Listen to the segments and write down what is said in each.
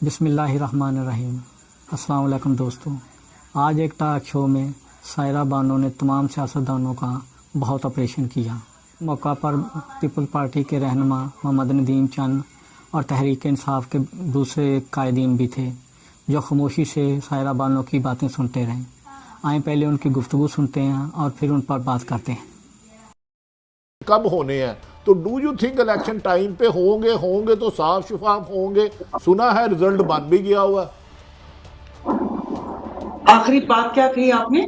बिस्मिल्लाहिर्रहमानिर्रहीम। अस्सलाम वालेकुम दोस्तों। आज एक टॉक शो में सायरा बानो ने तमाम सियासतदानों का बहुत ऑपरेशन किया। मौका पर पीपल पार्टी के रहनुमा मोहम्मद नदीम चंद और तहरीक इंसाफ के दूसरे कायदीन भी थे जो खामोशी से सायरा बानो की बातें सुनते रहे। आए पहले उनकी गुफ्तगू सुनते हैं और फिर उन पर बात करते हैं। कब होने हैं तो do you think election time पे होंगे तो साफ शफाफ होंगे? सुना है रिजल्ट बन भी गया हुआ। आखिरी बात क्या कही आपने?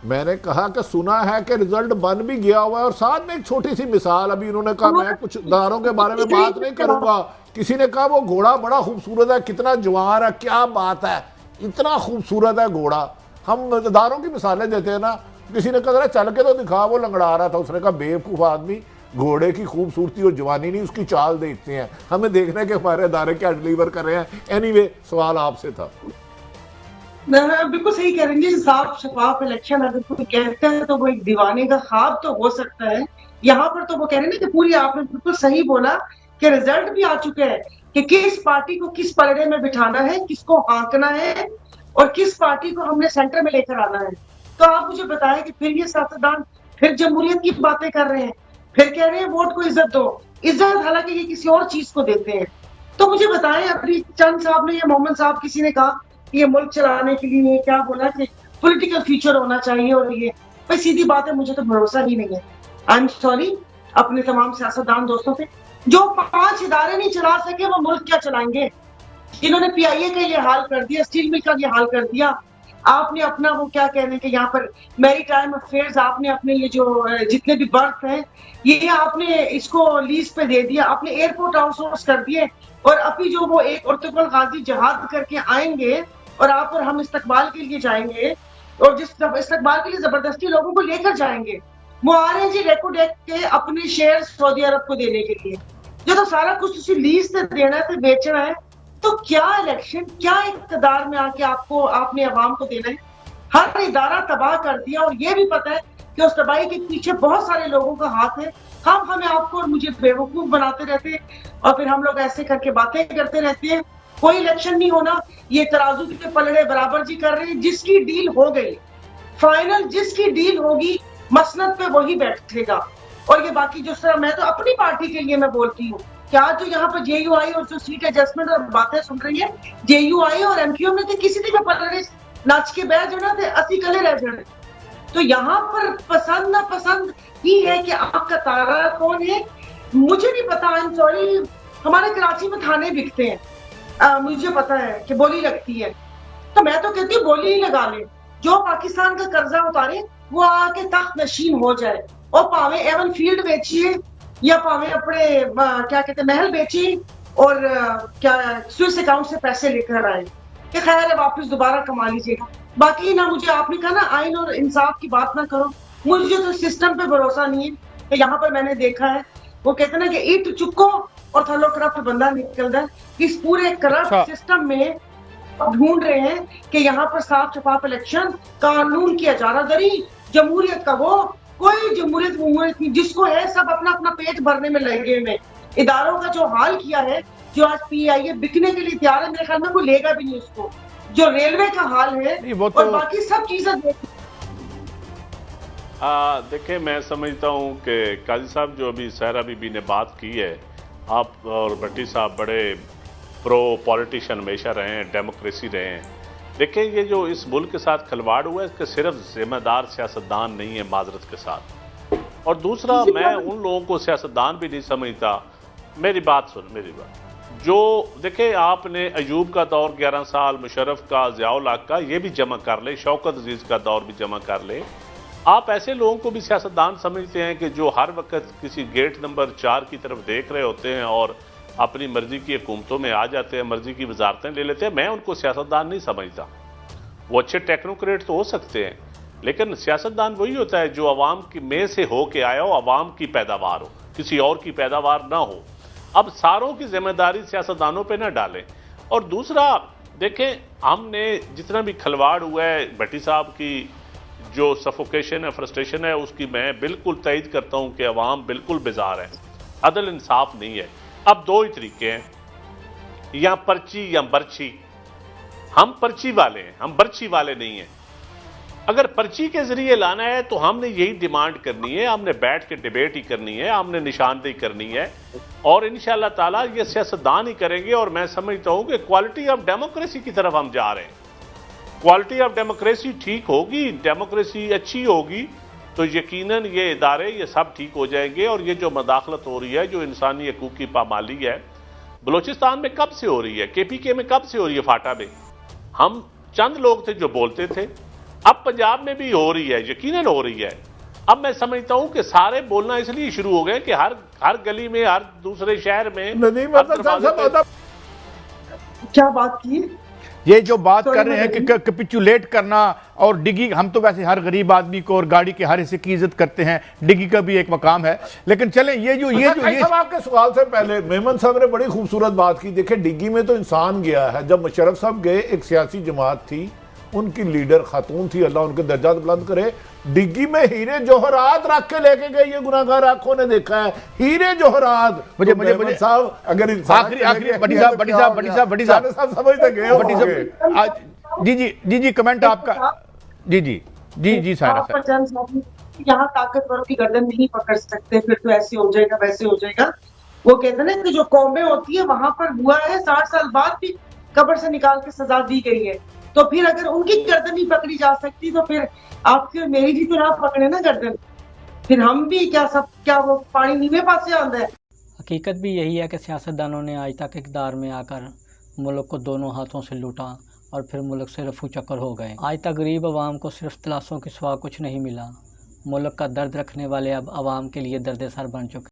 मैंने कहा कि सुना है कि रिजल्ट बन भी गया हुआ है। और साथ में एक छोटी सी मिसाल, अभी उन्होंने कहा मैं कुछ दारों के बारे में बात नहीं करूंगा। किसी ने कहा वो घोड़ा बड़ा खूबसूरत है, कितना जवान है, क्या बात है, इतना खूबसूरत है घोड़ा। हम दारों की मिसालें देते हैं ना। किसी ने कहा चल के तो दिखा, वो लंगड़ा रहा था। उसने कहा बेवकूफ आदमी, घोड़े की खूबसूरती और जवानी नहीं उसकी चाल देखते हैं, हमें देखना है कि हमारे अदारे क्या डिलीवर कर रहे हैं। एनीवे, सवाल आपसे था। बिल्कुल सही कह रहे हैं। साफ शफाफ इलेक्शन अगर कोई कहता है तो वो एक दीवाने का ख्वाब तो हो सकता है। यहाँ पर तो वो कह रहे हैं ना कि पूरी, आपने बिल्कुल सही बोला कि रिजल्ट भी आ चुका है कि किस पार्टी को किस पलड़े में बिठाना है, किसको हाँकना है और किस पार्टी को हमने सेंटर में लेकर आना है। तो आप मुझे बताएं कि फिर ये सियासतदान फिर जमहूरियत की बातें कर रहे हैं, फिर कह रहे हैं वोट को इज्जत दो। इज्जत हालांकि ये किसी और चीज को देते हैं। तो मुझे बताएं, अभी चंद साहब ने या मोहम्मद साहब किसी ने कहा ये मुल्क चलाने के लिए क्या बोला कि पॉलिटिकल फ्यूचर होना चाहिए, और ये भाई सीधी बात है, मुझे तो भरोसा ही नहीं है। आई एम सॉरी अपने तमाम सियासतदान दोस्तों पे, जो 5 इदारे नहीं चला सके वो मुल्क क्या चलाएंगे। इन्होंने पीआईए का ये हाल कर दिया, स्टील मिल का ये हाल कर दिया। आपने अपना वो क्या कहने के यहाँ पर मैरी टाइम अफेयर्स, आपने अपने ये जो जितने भी बर्थ हैं ये आपने इसको लीज पे दे दिया। आपने एयरपोर्ट आउटसोर्स कर दिए। और अभी जो वो एक उर्तुगल गाजी जहाज करके आएंगे और आप और हम इस्तकबाल के लिए जाएंगे, और जिस इस्तकबाल के लिए जबरदस्ती लोगों को लेकर जाएंगे, वो आ रहे हैं जी रेकोडेक के अपने शेयर सऊदी अरब को देने के लिए। जो तो सारा कुछ उसी लीज से देना है, तो बेचना है। तो क्या इलेक्शन, क्या इक़्तिदार में आके आपने अवाम को देना है? हर इदारा तबाह कर दिया, और ये भी पता है कि उस तबाही के पीछे बहुत सारे लोगों का हाथ है। हम हमें आपको और मुझे बेवकूफ बनाते रहते हैं और फिर हम लोग ऐसे करके बातें करते रहते हैं। कोई इलेक्शन नहीं होना, ये तराजू के पलड़े बराबर जी कर रहे हैं। जिसकी डील हो गई फाइनल, जिसकी डील होगी मसनद पे वही बैठेगा। और ये बाकी जो सर, मैं तो अपनी पार्टी के लिए मैं बोलती हूँ कि आज जो यहाँ पर जेयूआई और जो सीट एडजस्टमेंट और बातें सुन रही है, जेयूआई और एमक्यूएम में थे किसी के पलड़े नाच के बैठ जाना थे, 80 कले रह जाने। तो यहाँ पर पसंद ना पसंद ही है कि आपका तारा कौन है। मुझे नहीं पता, आई एम सॉरी। हमारे कराची में थाने बिकते हैं, मुझे पता है कि बोली लगती है, तो मैं तो कहती हूँ बोली ही लगा ले। जो पाकिस्तान का कर्जा उतारे वो आके तख्त नशीन हो जाए, और पावे एवन फील्ड बेचिए या पावे अपने क्या कहते हैं महल बेचिए, और क्या स्विस अकाउंट से पैसे लेकर आए कि खैर है वापस दोबारा कमा लीजिएगा। बाकी ना मुझे आपने कहा ना आइन और इंसाफ की बात ना करो, मुझे तो सिस्टम पे भरोसा नहीं है। तो यहाँ पर मैंने देखा है वो कहते ना कि ईट चुको और थलो करप्ट बंदा निकल जाए। इस पूरे करप्ट सिस्टम में ढूंढ रहे हैं कि यहाँ पर साफ शफाफ इलेक्शन, कानून की इजारादारी, जमहूरियत का वो कोई जमहूरियत नहीं। जिसको है सब अपना अपना पेट भरने में लगे हुए। इदारों का जो हाल किया है, जो आज पीआईए बिकने के लिए तैयार है, मेरे ख्याल में वो लेगा भी नहीं उसको। जो रेलवे का हाल है और बाकी सब चीजें देखिए, मैं समझता हूँ कि काजी साहब जो अभी सायरा बीबी ने बात की है, आप और भट्टी साहब बड़े प्रो पॉलिटिशियन हमेशा रहे हैं, डेमोक्रेसी रहे हैं। देखिए, ये जो इस मुल्क के साथ खिलवाड़ हुआ है, इसके सिर्फ जिम्मेदार सियासतदान नहीं है, माजरत के साथ। और दूसरा, मैं उन लोगों को सियासतदान भी नहीं समझता। मेरी बात सुन, मेरी बात जो देखे, आपने अयूब का दौर 11 साल, मुशर्रफ का, ज़ियाउल हक का, ये भी जमा कर ले, शौकत अजीज का दौर भी जमा कर ले। आप ऐसे लोगों को भी सियासतदान समझते हैं कि जो हर वक्त किसी गेट नंबर 4 की तरफ देख रहे होते हैं और अपनी मर्जी की हुकूमतों में आ जाते हैं, मर्जी की वजारतें ले लेते हैं। मैं उनको सियासतदान नहीं समझता। वो अच्छे टेक्नोक्रेट तो हो सकते हैं, लेकिन सियासतदान वही होता है जो अवाम की में से हो के आया हो, अवाम की पैदावार हो, किसी और की पैदावार ना हो। अब सारों की जिम्मेदारी सियासतदानों पे ना डालें। और दूसरा, देखें, हमने जितना भी खिलवाड़ हुआ है, भट्टी साहब की जो सफोकेशन है, फ्रस्ट्रेशन है, उसकी मैं बिल्कुल तईद करता हूं कि अवाम बिल्कुल बेजार है, अदल इंसाफ नहीं है। अब दो ही तरीके हैं, या पर्ची या बर्ची। हम पर्ची वाले हैं, हम बर्ची वाले नहीं हैं। अगर पर्ची के जरिए लाना है तो हमने यही डिमांड करनी है, हमने बैठ के डिबेट ही करनी है, हमने निशानदेही करनी है और इंशाअल्लाह ताला ये सियासतदान ही करेंगे। और मैं समझता हूं कि क्वालिटी ऑफ डेमोक्रेसी की तरफ हम जा रहे हैं। क्वालिटी ऑफ डेमोक्रेसी ठीक होगी, डेमोक्रेसी अच्छी होगी तो यकीनन ये इदारे ये सब ठीक हो जाएंगे। और ये जो मदाखलत हो रही है, जो इंसानी हकूक की पामाली है, बलूचिस्तान में कब से हो रही है, KPK में कब से हो रही है, फाटा में हम चंद लोग थे जो बोलते थे, अब पंजाब में भी हो रही है, यकीनन हो रही है। अब मैं समझता हूं कि सारे बोलना इसलिए शुरू हो गए कि हर गली में, हर दूसरे शहर में क्या बात की, ये जो बात कर रहे हैं कि कैपिचुलेट करना और डिग्गी, हम तो वैसे हर गरीब आदमी को और गाड़ी के हर हिस्से की इज्जत करते हैं, डिग्गी का भी एक मकाम है, लेकिन चलें ये आपके सवाल से पहले मेमन साहब ने बड़ी खूबसूरत बात की। देखिए डिग्गी में तो इंसान गया है। जब मुशर्रफ साहब गए, एक सियासी जमात थी, उनकी लीडर खातून थी, अल्लाह उनके दर्जात बुलंद करे, डिग्गी में हीरे जोहरात रख के लेके गए। ये गुनाहगार आंखों ने देखा है, हीरे जोहरात। मुझे साहब अगर आखिरी बड़ी साहब समझते गए जी कमेंट आपका। जी सायरा साहब, यहाँ ताकतवरों की गर्दन नहीं पकड़ सकते, फिर तो ऐसे हो जाएगा वैसे हो जाएगा। वो कहते हैं ना कि जो कौमें होती है वहां पर हुआ है, 60 साल बाद भी कब्र से निकाल के सजा दी गई है। तो फिर अगर उनकी गर्दन नहीं पकड़ी जा सकती तो फिर आपकी और मेरी भी तो ना पकड़े ना गर्दन, फिर हम भी क्या वो पानी नीवे पास से आंदा है। हकीकत भी यही है कि सियासतदानों ने आज तक इक़्तिदार में आकर मुल्क को दोनों हाथों से लूटा और फिर मुल्क से रफू चक्कर हो गए। आज तक गरीब आवाम को सिर्फ तलाशों के सिवा कुछ नहीं मिला। मुल्क का दर्द रखने वाले अब आवाम के लिए दर्द सर बन चुके।